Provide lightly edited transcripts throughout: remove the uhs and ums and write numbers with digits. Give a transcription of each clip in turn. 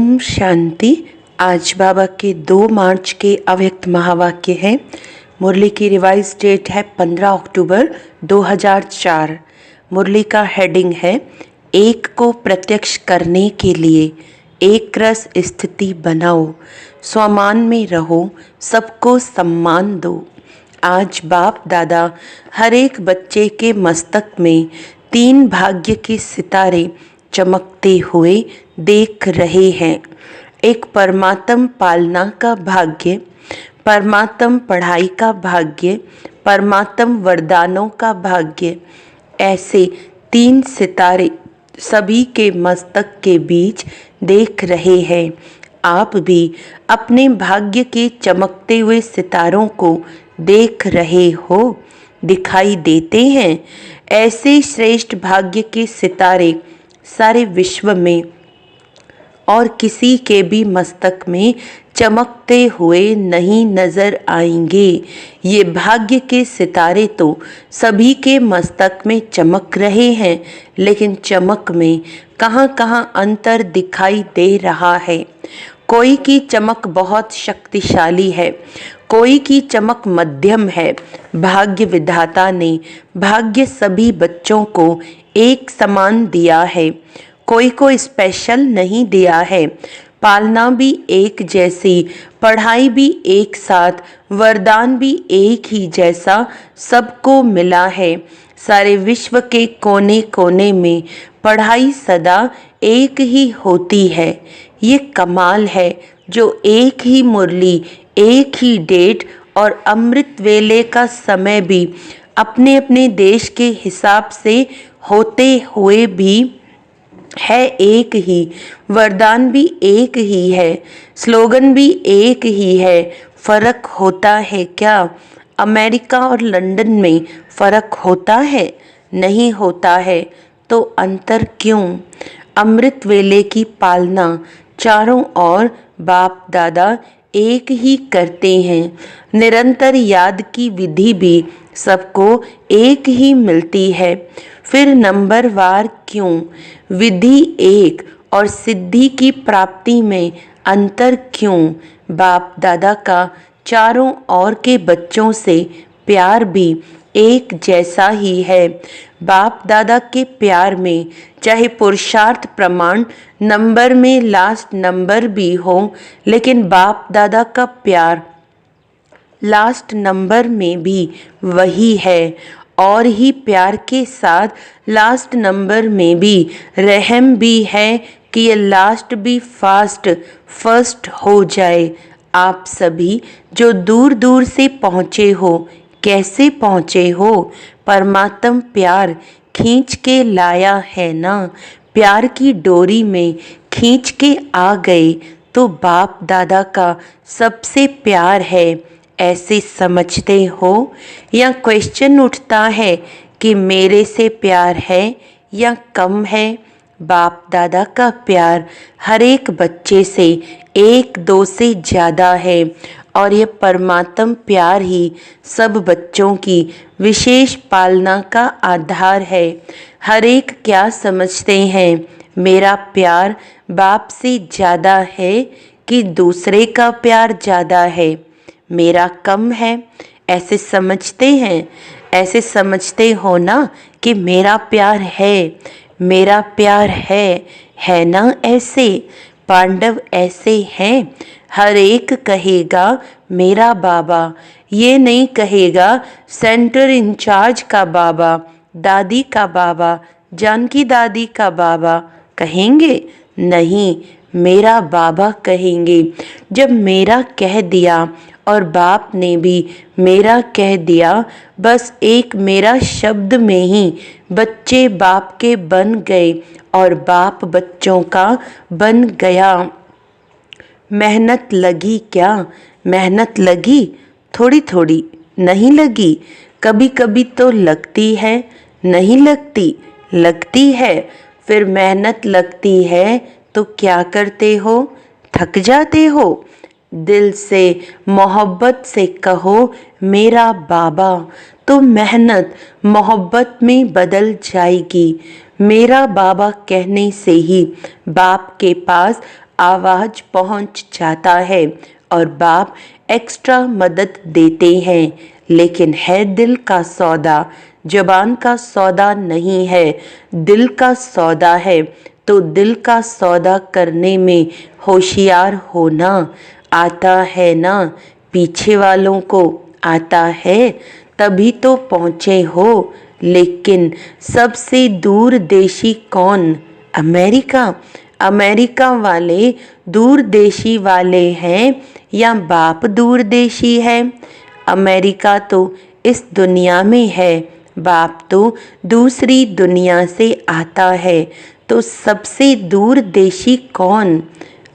ओम शांति। आज बाबा के 2 मार्च के अव्यक्त महावाक्य हैं। मुरली की रिवाइज डेट है 15 अक्टूबर 2004। मुरली का हेडिंग है एक को प्रत्यक्ष करने के लिए एक रस स्थिति बनाओ, स्वमान में रहो, सबको सम्मान दो। आज बाप दादा हर एक बच्चे के मस्तक में 3 भाग्य के सितारे चमकते हुए देख रहे हैं। एक परमात्म पालना का भाग्य, परमात्म पढ़ाई का भाग्य, परमात्म वरदानों का भाग्य। ऐसे 3 सितारे सभी के मस्तक के बीच देख रहे हैं। आप भी अपने भाग्य के चमकते हुए सितारों को देख रहे हो, दिखाई देते हैं। ऐसे श्रेष्ठ भाग्य के सितारे सारे विश्व में और किसी के भी मस्तक में चमकते हुए नहीं नजर आएंगे। ये भाग्य के सितारे तो सभी के मस्तक में चमक रहे हैं, लेकिन चमक में कहाँ कहाँ अंतर दिखाई दे रहा है। कोई की चमक बहुत शक्तिशाली है, कोई की चमक मध्यम है। भाग्य विधाता ने भाग्य सभी बच्चों को एक समान दिया है, कोई को स्पेशल नहीं दिया है। पालना भी एक जैसी, पढ़ाई भी एक साथ, वरदान भी एक ही जैसा सबको मिला है। सारे विश्व के कोने कोने में पढ़ाई सदा एक ही होती है। ये कमाल है जो एक ही मुरली, एक ही डेट और अमृत वेले का समय भी अपने अपने देश के हिसाब से होते हुए भी है एक ही, वरदान भी एक ही है, स्लोगन भी एक ही है। फर्क होता है क्या? अमेरिका और लंदन में फर्क होता है? नहीं होता है। तो अंतर क्यों? अमृत वेले की पालना चारों ओर बाप दादा एक ही करते हैं। निरंतर याद की विधि भी सबको एक ही मिलती है। फिर नंबरवार क्यों? विधि एक और सिद्धि की प्राप्ति में अंतर क्यों? बाप दादा का चारों ओर के बच्चों से प्यार भी एक जैसा ही है। बाप दादा के प्यार में चाहे पुरुषार्थ प्रमाण नंबर में लास्ट नंबर भी हो, लेकिन बाप दादा का प्यार लास्ट नंबर में भी वही है। और ही प्यार के साथ लास्ट नंबर में भी रहम भी है कि ये लास्ट भी फास्ट फर्स्ट हो जाए। आप सभी जो दूर दूर से पहुँचे हो, कैसे पहुँचे हो? परमात्म प्यार खींच के लाया है ना। प्यार की डोरी में खींच के आ गए तो बाप दादा का सबसे प्यार है, ऐसे समझते हो? या क्वेश्चन उठता है कि मेरे से प्यार है या कम है? बाप दादा का प्यार हर एक बच्चे से 1-2 से ज़्यादा है और ये परमात्म प्यार ही सब बच्चों की विशेष पालना का आधार है। हर एक क्या समझते हैं? मेरा प्यार बाप से ज़्यादा है कि दूसरे का प्यार ज़्यादा है, मेरा कम है, ऐसे समझते हैं? ऐसे समझते हो ना कि मेरा प्यार है, मेरा प्यार है ना? ऐसे पांडव ऐसे हैं। हर एक कहेगा मेरा बाबा, ये नहीं कहेगा सेंटर इंचार्ज का बाबा, दादी का बाबा, जानकी दादी का बाबा कहेंगे? नहीं, मेरा बाबा कहेंगे। जब मेरा कह दिया और बाप ने भी मेरा कह दिया, बस एक मेरा शब्द में ही बच्चे बाप के बन गए और बाप बच्चों का बन गया। मेहनत लगी क्या? मेहनत लगी? थोड़ी थोड़ी नहीं लगी। कभी कभी तो लगती है, नहीं लगती, लगती है। फिर मेहनत लगती है तो क्या करते हो? थक जाते हो। दिल से मोहब्बत से कहो मेरा बाबा, तो मेहनत मोहब्बत में बदल जाएगी। मेरा बाबा कहने से ही बाप के पास आवाज़ पहुंच जाता है और बाप एक्स्ट्रा मदद देते हैं, लेकिन है दिल का सौदा, ज़बान का सौदा नहीं है, दिल का सौदा है। तो दिल का सौदा करने में होशियार होना आता है ना, पीछे वालों को आता है, तभी तो पहुँचे हो। लेकिन सबसे दूरदेशी कौन? अमेरिका। अमेरिका वाले दूरदेशी वाले हैं या बाप दूरदेशी है? अमेरिका तो इस दुनिया में है, बाप तो दूसरी दुनिया से आता है। तो सबसे दूरदेशी कौन?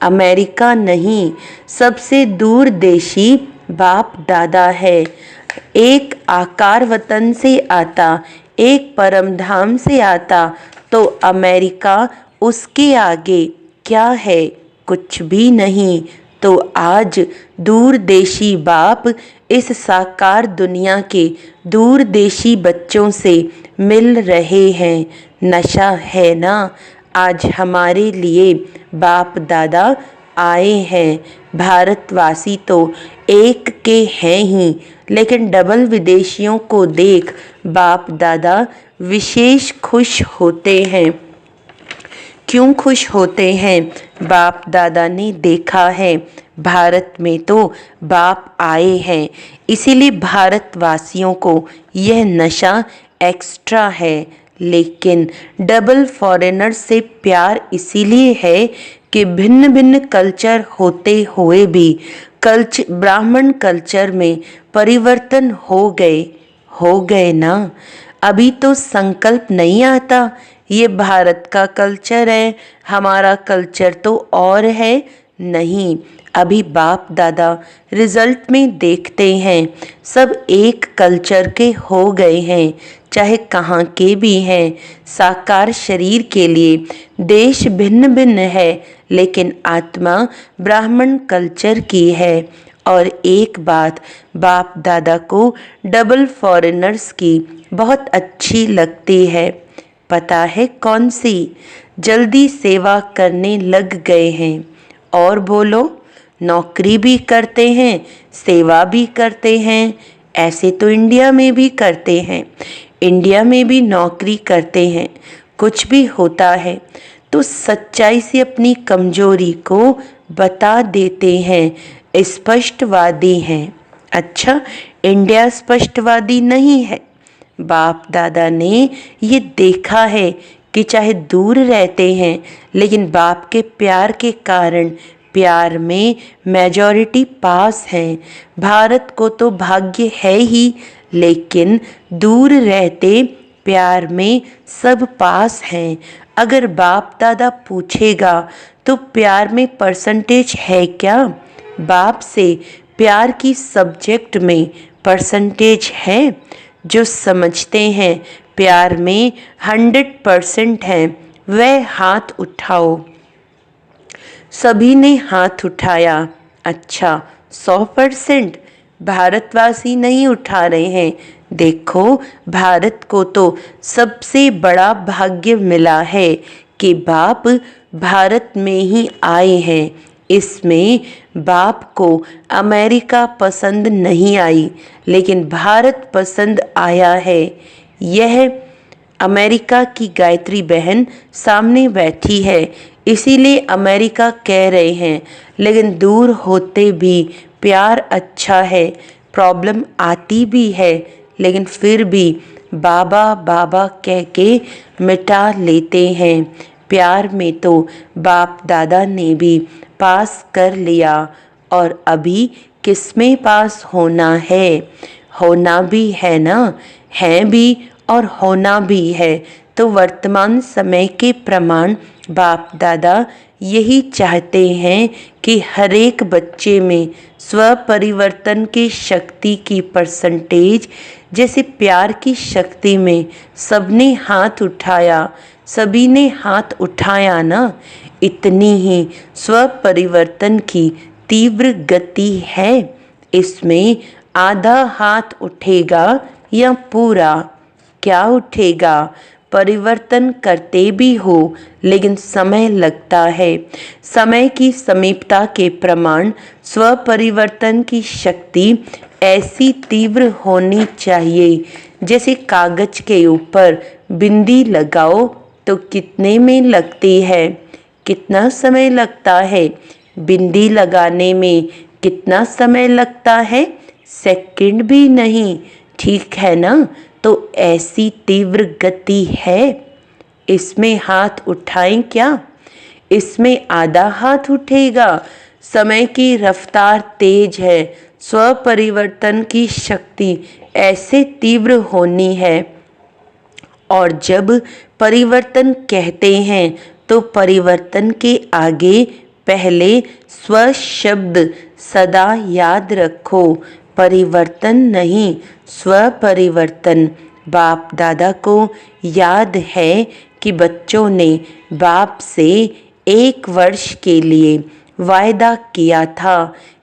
अमेरिका नहीं, सबसे दूरदेशी बाप दादा है। एक आकार वतन से आता, एक परमधाम से आता, तो अमेरिका उसके आगे क्या है? कुछ भी नहीं। तो आज दूरदेशी बाप इस साकार दुनिया के दूरदेशी बच्चों से मिल रहे हैं। नशा है ना, आज हमारे लिए बाप दादा आए हैं। भारतवासी तो एक के हैं ही, लेकिन डबल विदेशियों को देख बाप दादा विशेष खुश होते हैं। क्यों खुश होते हैं? बाप दादा ने देखा है भारत में तो बाप आए हैं, इसीलिए भारतवासियों को यह नशा एक्स्ट्रा है। लेकिन डबल फॉरेनर से प्यार इसीलिए है कि भिन्न भिन्न कल्चर होते हुए भी ब्राह्मण कल्चर में परिवर्तन हो गए ना। अभी तो संकल्प नहीं आता ये भारत का कल्चर है, हमारा कल्चर तो और है। नहीं, अभी बाप दादा रिजल्ट में देखते हैं सब एक कल्चर के हो गए हैं, चाहे कहाँ के भी हैं। साकार शरीर के लिए देश भिन्न भिन्न है, लेकिन आत्मा ब्राह्मण कल्चर की है। और एक बात बाप दादा को डबल फॉरेनर्स की बहुत अच्छी लगती है, पता है कौन सी? जल्दी सेवा करने लग गए हैं। और बोलो, नौकरी भी करते हैं, सेवा भी करते हैं। ऐसे तो इंडिया में भी करते हैं, इंडिया में भी नौकरी करते हैं। कुछ भी होता है तो सच्चाई से अपनी कमजोरी को बता देते हैं, स्पष्टवादी हैं। अच्छा, इंडिया स्पष्टवादी नहीं है। बाप दादा ने ये देखा है कि चाहे दूर रहते हैं, लेकिन बाप के प्यार के कारण प्यार में मेजॉरिटी पास है। भारत को तो भाग्य है ही, लेकिन दूर रहते प्यार में सब पास हैं। अगर बाप दादा पूछेगा तो प्यार में परसेंटेज है क्या? बाप से प्यार की सब्जेक्ट में परसेंटेज है? जो समझते हैं प्यार में 100% है वह हाथ उठाओ। सभी ने हाथ उठाया। अच्छा, 100% भारतवासी नहीं उठा रहे हैं। देखो, भारत को तो सबसे बड़ा भाग्य मिला है कि बाप भारत में ही आए हैं। इसमें बाप को अमेरिका पसंद नहीं आई, लेकिन भारत पसंद आया है। यह अमेरिका की गायत्री बहन सामने बैठी है, इसीलिए अमेरिका कह रहे हैं, लेकिन दूर होते भी प्यार अच्छा है। प्रॉब्लम आती भी है, लेकिन फिर भी बाबा बाबा कह के मिटा लेते हैं। प्यार में तो बाप दादा ने भी पास कर लिया, और अभी किसमें पास होना है? होना भी है ना, है भी और होना भी है। तो वर्तमान समय के प्रमाण बाप दादा यही चाहते हैं कि हर एक बच्चे में स्व परिवर्तन की शक्ति की परसेंटेज, जैसे प्यार की शक्ति में सबने हाथ उठाया, सभी ने हाथ उठाया ना, इतनी ही स्व परिवर्तन की तीव्र गति है। इसमें आधा हाथ उठेगा या पूरा? क्या उठेगा? परिवर्तन करते भी हो लेकिन समय लगता है। समय की समीपता के प्रमाण स्व परिवर्तन की शक्ति ऐसी तीव्र होनी चाहिए जैसे कागज के ऊपर बिंदी लगाओ तो कितने में लगती है, कितना समय लगता है। बिंदी लगाने में कितना समय लगता है, सेकंड भी नहीं, ठीक है ना। तो ऐसी तीव्र गति है। इसमें हाथ उठाएं क्या, इसमें आधा हाथ उठेगा। समय की रफ्तार तेज है, स्व परिवर्तन की शक्ति ऐसे तीव्र होनी है। और जब परिवर्तन कहते हैं तो परिवर्तन के आगे पहले स्व शब्द सदा याद रखो। परिवर्तन नहीं, स्व परिवर्तन। बाप दादा को याद है कि बच्चों ने बाप से 1 वर्ष के लिए वायदा किया था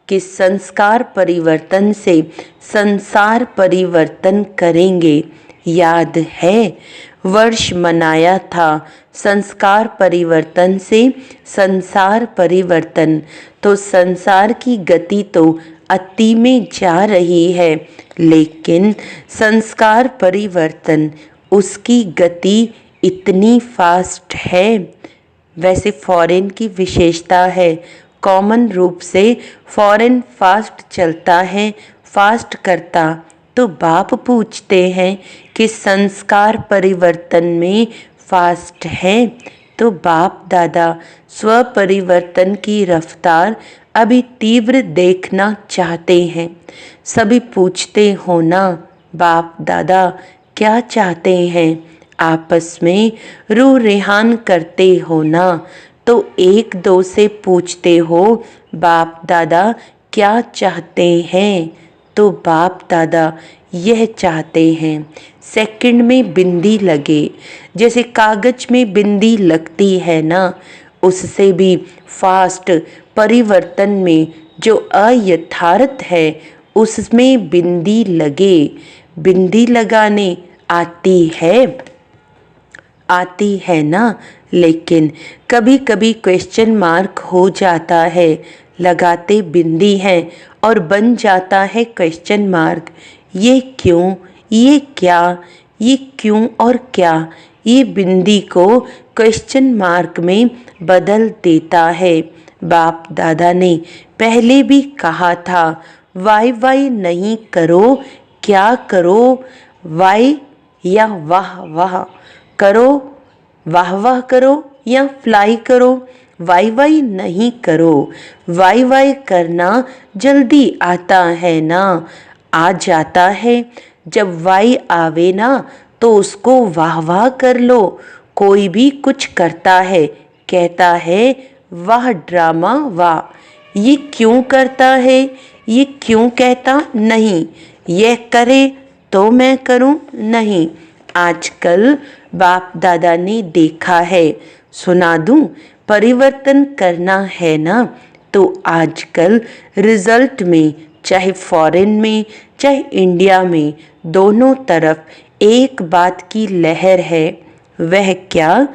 कि संस्कार परिवर्तन से संसार परिवर्तन करेंगे। याद है, वर्ष मनाया था संस्कार परिवर्तन से संसार परिवर्तन। तो संसार की गति तो अति में जा रही है, लेकिन संस्कार परिवर्तन उसकी गति इतनी फास्ट है। वैसे फॉरेन की विशेषता है, कॉमन रूप से फॉरेन फास्ट चलता है, फास्ट करता। तो बाप पूछते हैं कि संस्कार परिवर्तन में फास्ट है। तो बाप दादा स्व परिवर्तन की रफ्तार अभी तीव्र देखना चाहते हैं। सभी पूछते हो ना, बाप दादा क्या चाहते हैं, आपस में रूह रेहान करते हो ना। तो एक दो से पूछते हो, बाप दादा क्या चाहते हैं। तो बाप दादा यह चाहते हैं सेकंड में बिंदी लगे, जैसे कागज में बिंदी लगती है ना, उससे भी फास्ट परिवर्तन में जो अयथार्थ है उसमें बिंदी लगे। बिंदी लगाने आती है ना, लेकिन कभी कभी क्वेश्चन मार्क हो जाता है। लगाते बिंदी है और बन जाता है क्वेश्चन मार्क। ये क्यों, ये क्या, ये क्यों और क्या, ये बिंदी को क्वेश्चन मार्क में बदल देता है। बाप दादा ने पहले भी कहा था, वाई वाई नहीं करो, क्या करो, वाई या वाह वाह करो, वाह वाह करो या फ्लाई करो। वाई वाई नहीं करो, वाई वाई करना जल्दी आता है ना, आ जाता है। जब वाई आवे ना तो उसको वाह वाह कर लो। कोई भी कुछ करता है, कहता है वाह ड्रामा वाह। ये क्यों करता है, ये क्यों कहता नहीं, यह करे तो मैं करूं नहीं। आजकल बाप दादा ने देखा है, सुना दूं, परिवर्तन करना है ना तो आजकल रिजल्ट में, चाहे फॉरेन में चाहे इंडिया में, दोनों तरफ एक बात की लहर है। वह क्या,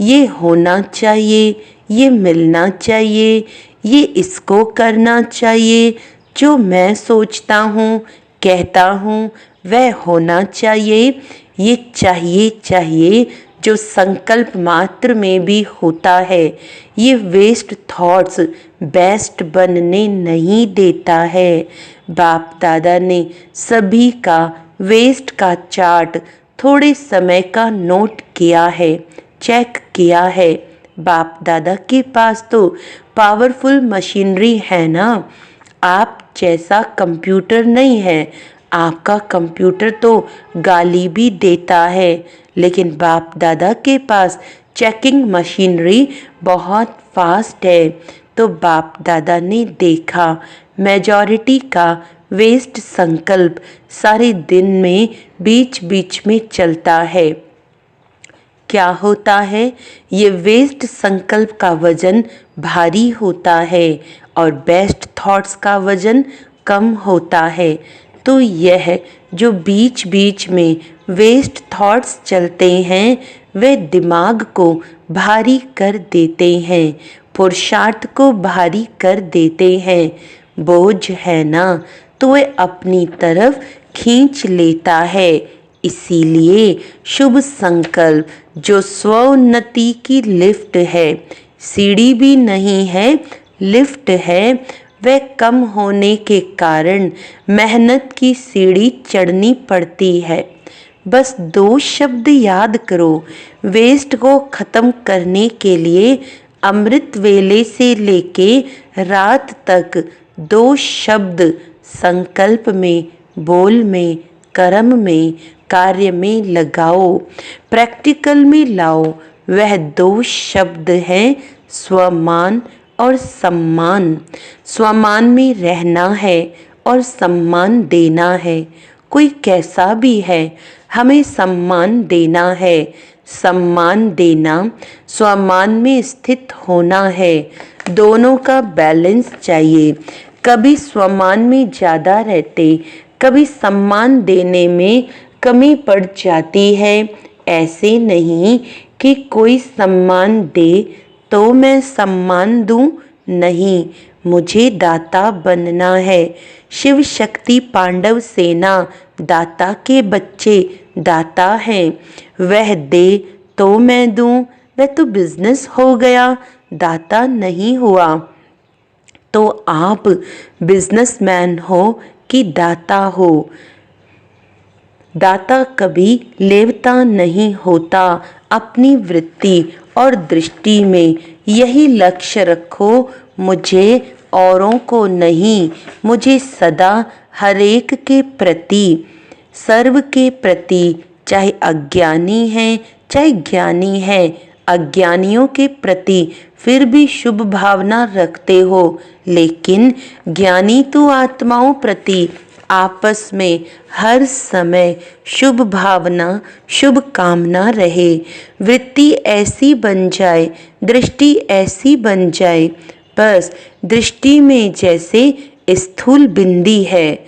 ये होना चाहिए, ये मिलना चाहिए, ये इसको करना चाहिए। जो मैं सोचता हूँ, कहता हूँ, वह होना चाहिए। ये चाहिए जो संकल्प मात्र में भी होता है। ये वेस्ट थॉट्स बेस्ट बनने नहीं देता है। बाप दादा ने सभी का वेस्ट का चार्ट थोड़े समय का नोट किया है, चेक किया है। बाप दादा के पास तो पावरफुल मशीनरी है ना, आप जैसा कंप्यूटर नहीं है। आपका कंप्यूटर तो गाली भी देता है, लेकिन बाप दादा के पास चेकिंग मशीनरी बहुत फास्ट है। तो बाप दादा ने देखा मेजॉरिटी का वेस्ट संकल्प सारे दिन में बीच बीच में चलता है। क्या होता है, ये वेस्ट संकल्प का वजन भारी होता है और बेस्ट थॉट्स का वजन कम होता है। तो यह जो बीच बीच में वेस्ट थॉट्स चलते हैं, वे दिमाग को भारी कर देते हैं, पुरुषार्थ को भारी कर देते हैं। बोझ है ना तो वे अपनी तरफ खींच लेता है। इसीलिए शुभ संकल्प जो स्वोन्नति की लिफ्ट है, सीढ़ी भी नहीं है लिफ्ट है, वह कम होने के कारण मेहनत की सीढ़ी चढ़नी पड़ती है। बस 2 शब्द याद करो, वेस्ट को ख़त्म करने के लिए अमृत वेले से लेके रात तक 2 शब्द संकल्प में, बोल में, कर्म में, कार्य में लगाओ, प्रैक्टिकल में लाओ। वह 2 शब्द हैं स्वमान और सम्मान। स्वमान में रहना है और सम्मान देना है। कोई कैसा भी है, हमें सम्मान देना है। सम्मान देना स्वमान में स्थित होना है। दोनों का बैलेंस चाहिए। कभी स्वमान में ज़्यादा रहते, कभी सम्मान देने में कमी पड़ जाती है। ऐसे नहीं कि कोई सम्मान दे तो मैं सम्मान दूं, नहीं, मुझे दाता बनना है। शिव शक्ति पांडव सेना दाता के बच्चे दाता हैं। वह दे तो मैं दूं, वह तो बिजनेस हो गया, दाता नहीं हुआ। तो आप बिजनेसमैन हो कि दाता हो। दाता कभी लेवता नहीं होता। अपनी वृत्ति और दृष्टि में यही लक्ष्य रखो, मुझे औरों को नहीं, मुझे सदा हरेक के प्रति, सर्व के प्रति, चाहे अज्ञानी हैं चाहे ज्ञानी हैं, अज्ञानियों के प्रति फिर भी शुभ भावना रखते हो, लेकिन ज्ञानी तो आत्माओं प्रति आपस में हर समय शुभ भावना, शुभ कामना रहे। वृत्ति ऐसी बन जाए, दृष्टि ऐसी बन जाए, बस दृष्टि में जैसे स्थूल बिंदी है।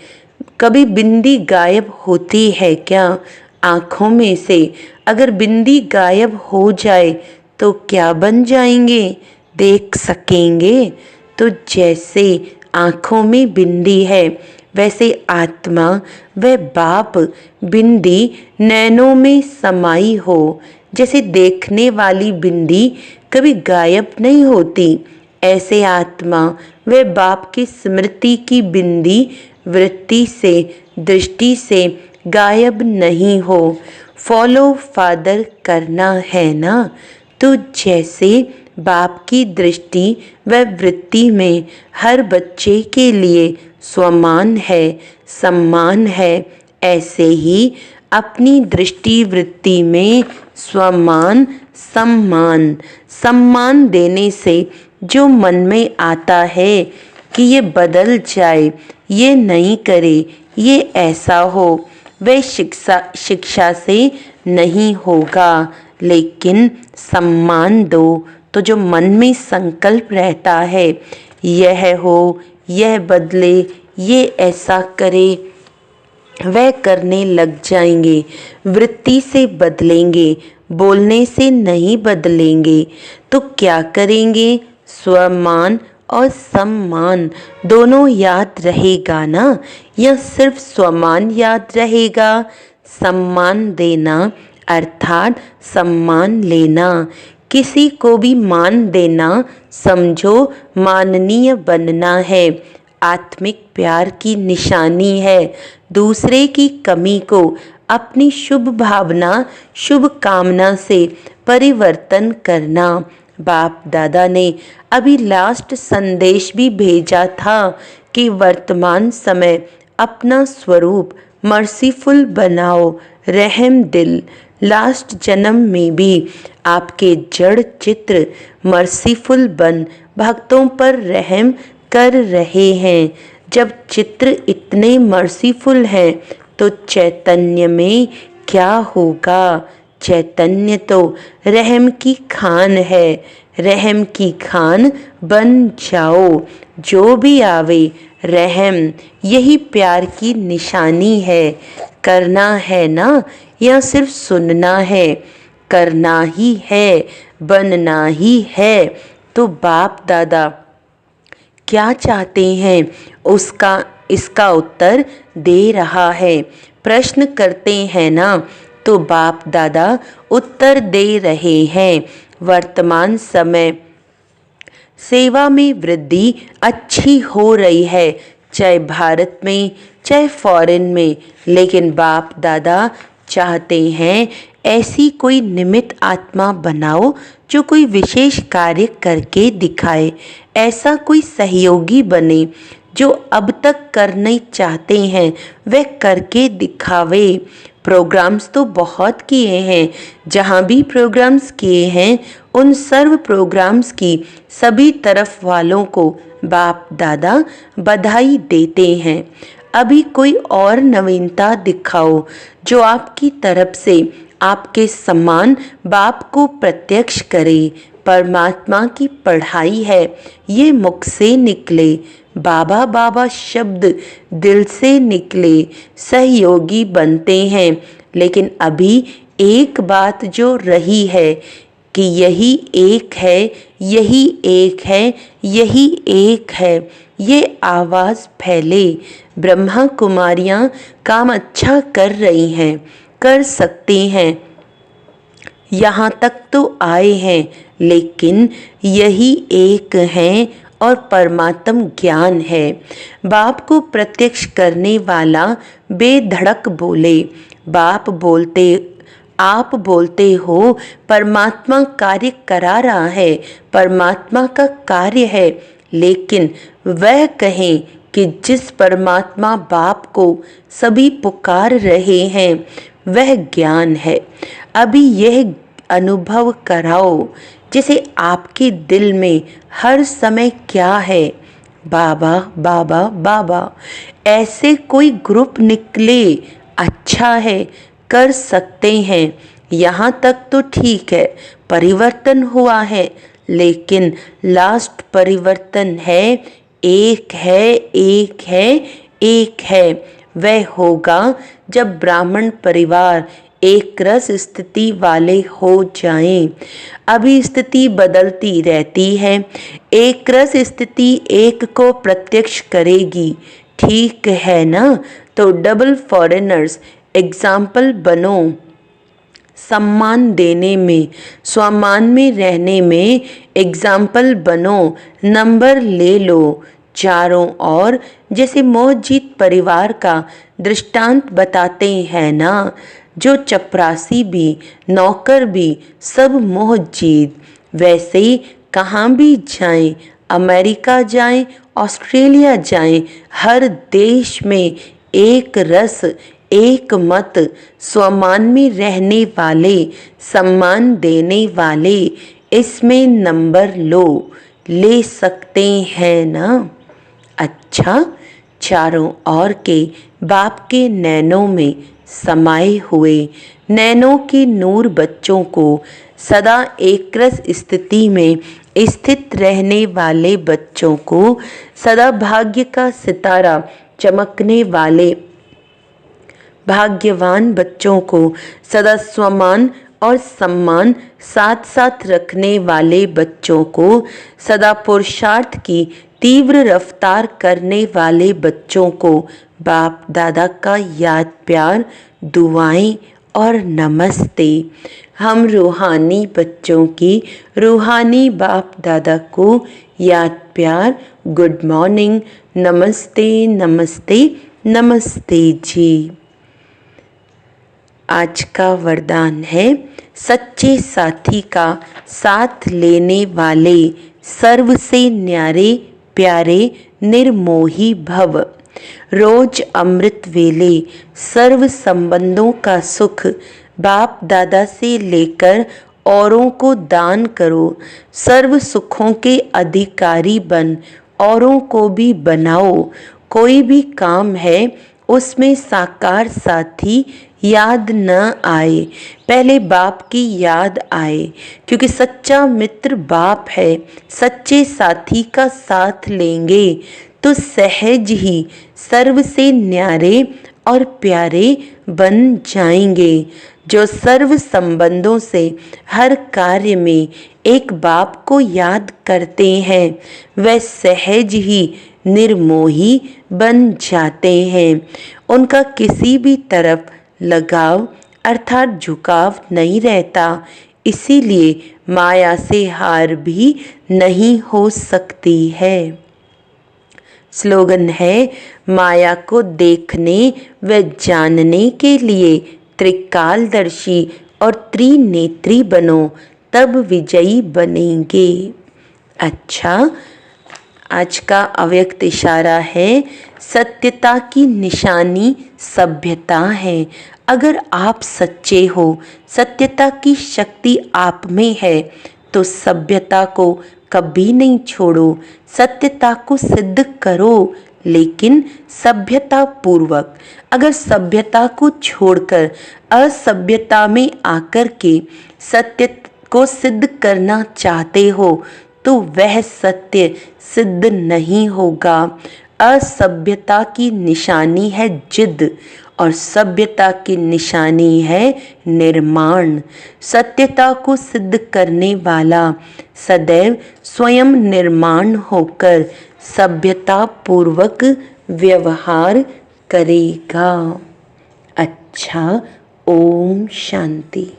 कभी बिंदी गायब होती है क्या? आँखों में से अगर बिंदी गायब हो जाए तो क्या बन जाएंगे? देख सकेंगे? तो जैसे आँखों में बिंदी है, वैसे आत्मा व बाप बिंदी नैनों में समाई हो। जैसे देखने वाली बिंदी कभी गायब नहीं होती, ऐसे आत्मा व बाप की स्मृति की बिंदी वृत्ति से, दृष्टि से गायब नहीं हो। फॉलो फादर करना है ना, तो जैसे बाप की दृष्टि व वृत्ति में हर बच्चे के लिए स्वमान है, सम्मान है, ऐसे ही अपनी दृष्टि वृत्ति में स्वमान, सम्मान, सम्मान देने से जो मन में आता है कि ये बदल जाए, ये नहीं करे, ये ऐसा हो, वह शिक्षा से नहीं होगा। लेकिन सम्मान दो तो जो मन में संकल्प रहता है, यह हो, यह बदले, ये ऐसा करे, वह करने लग जाएंगे। वृत्ति से बदलेंगे, बोलने से नहीं बदलेंगे। तो क्या करेंगे? स्वमान और सम्मान दोनों याद रहेगा ना, या सिर्फ स्वमान याद रहेगा? सम्मान देना अर्थात सम्मान लेना, किसी को भी मान देना समझो माननीय बनना है। आत्मिक प्यार की निशानी है दूसरे की कमी को अपनी शुभ भावना, शुभ कामना से परिवर्तन करना। बाप दादा ने अभी लास्ट संदेश भी भेजा था कि वर्तमान समय अपना स्वरूप मर्सीफुल बनाओ, रहम दिल। लास्ट जन्म में भी आपके जड़ चित्र मर्सीफुल बन भक्तों पर रहम कर रहे हैं। जब चित्र इतने मर्सीफुल हैं तो चैतन्य में क्या होगा? चैतन्य तो रहम की खान है। रहम की खान बन जाओ, जो भी आवे रहम, यही प्यार की निशानी है। करना है ना, या सिर्फ सुनना है? करना ही है, बनना ही है। तो बाप दादा क्या चाहते हैं उसका इसका उत्तर दे रहा है। प्रश्न करते हैं ना, तो बाप दादा उत्तर दे रहे हैं। वर्तमान समय सेवा में वृद्धि अच्छी हो रही है, चाहे भारत में चाहे फॉरेन में, लेकिन बाप दादा चाहते हैं ऐसी कोई निमित्त आत्मा बनाओ जो कोई विशेष कार्य करके दिखाए। ऐसा कोई सहयोगी बने जो अब तक करने चाहते हैं वह करके दिखावे। प्रोग्राम्स तो बहुत किए हैं, जहाँ भी प्रोग्राम्स किए हैं उन सर्व प्रोग्राम्स की सभी तरफ वालों को बाप दादा बधाई देते हैं। अभी कोई और नवीनता दिखाओ जो आपकी तरफ से आपके सम्मान बाप को प्रत्यक्ष करे। परमात्मा की पढ़ाई है, ये मुख से निकले। बाबा बाबा शब्द दिल से निकले। सहयोगी बनते हैं, लेकिन अभी एक बात जो रही है कि यही एक है, यही एक है, यही एक है, ये आवाज़ फैले। ब्रह्मा कुमारियाँ काम अच्छा कर रही हैं, कर सकते हैं, यहाँ तक तो आए हैं, लेकिन यही एक हैं और परमात्म ज्ञान है। बाप को प्रत्यक्ष करने वाला बेधड़क बोले। आप बोलते हो परमात्मा कार्य करा रहा है, परमात्मा का कार्य है, लेकिन वह कहें कि जिस परमात्मा बाप को सभी पुकार रहे हैं वह ज्ञान है। अभी यह अनुभव कराओ जैसे आपके दिल में हर समय क्या है, बाबा बाबा बाबा। ऐसे कोई ग्रुप निकले, अच्छा है, कर सकते हैं। यहाँ तक तो ठीक है, परिवर्तन हुआ है, लेकिन लास्ट परिवर्तन है, एक है, एक है, एक है। वह होगा जब ब्राह्मण परिवार एक रस स्थिति वाले हो जाएं। अभी स्थिति बदलती रहती है। एक रस स्थिति एक को प्रत्यक्ष करेगी, ठीक है ना? तो डबल फॉरेनर्स एग्जाम्पल बनो। सम्मान देने में, स्वामान में रहने में एग्जाम्पल बनो। नंबर ले लो चारों ओर, जैसे मोहजीत परिवार का दृष्टांत बताते हैं ना। जो चपरासी भी, नौकर भी, सब मोहजीत। वैसे कहाँ भी जाएं, अमेरिका जाएं, ऑस्ट्रेलिया जाएं, हर देश में एक रस, एक मत, स्वमान में रहने वाले, सम्मान देने वाले, इसमें नंबर ले सकते हैं ना। अच्छा, चारों ओर के बाप के नैनों में समाये हुए नैनों के नूर बच्चों को सदा एकरस स्थिति में स्थित रहने वाले बच्चों को, सदा भाग्य का सितारा चमकने वाले भाग्यवान बच्चों को, सदा स्वमान और सम्मान साथ साथ रखने वाले बच्चों को, सदा पुरुषार्थ की तीव्र रफ्तार करने वाले बच्चों को बाप दादा का याद प्यार, दुआएं और नमस्ते। हम रूहानी बच्चों की रूहानी बाप दादा को याद प्यार, गुड मॉर्निंग, नमस्ते नमस्ते नमस्ते जी। आज का वरदान है, सच्चे साथी का साथ लेने वाले सर्व से न्यारे प्यारे निर्मोही भव। रोज अमृत वेले सर्व संबंधों का सुख बाप दादा से लेकर औरों को दान करो। सर्व सुखों के अधिकारी बन औरों को भी बनाओ। कोई भी काम है उसमें साकार साथी याद न आए, पहले बाप की याद आए, क्योंकि सच्चा मित्र बाप है। सच्चे साथी का साथ लेंगे तो सहज ही सर्व से न्यारे और प्यारे बन जाएंगे। जो सर्व संबंधों से हर कार्य में एक बाप को याद करते हैं वे सहज ही निर्मोही बन जाते हैं। उनका किसी भी तरफ लगाव अर्थात झुकाव नहीं रहता, इसीलिए माया से हार भी नहीं हो सकती है। स्लोगन है, माया को देखने व जानने के लिए त्रिकालदर्शी और त्रिनेत्री बनो, तब विजयी बनेंगे। अच्छा, आज का अव्यक्त इशारा है, सत्यता की निशानी सभ्यता है। अगर आप सच्चे हो, सत्यता की शक्ति आप में है, तो सभ्यता को कभी नहीं छोड़ो। सत्यता को सिद्ध करो, लेकिन सभ्यता पूर्वक। अगर सभ्यता को छोड़कर असभ्यता में आकर के सत्य को सिद्ध करना चाहते हो, तो वह सत्य सिद्ध नहीं होगा। असभ्यता की निशानी है जिद और सभ्यता की निशानी है निर्माण। सत्यता को सिद्ध करने वाला सदैव स्वयं निर्माण होकर सभ्यता पूर्वक व्यवहार करेगा। अच्छा, ओम शांति।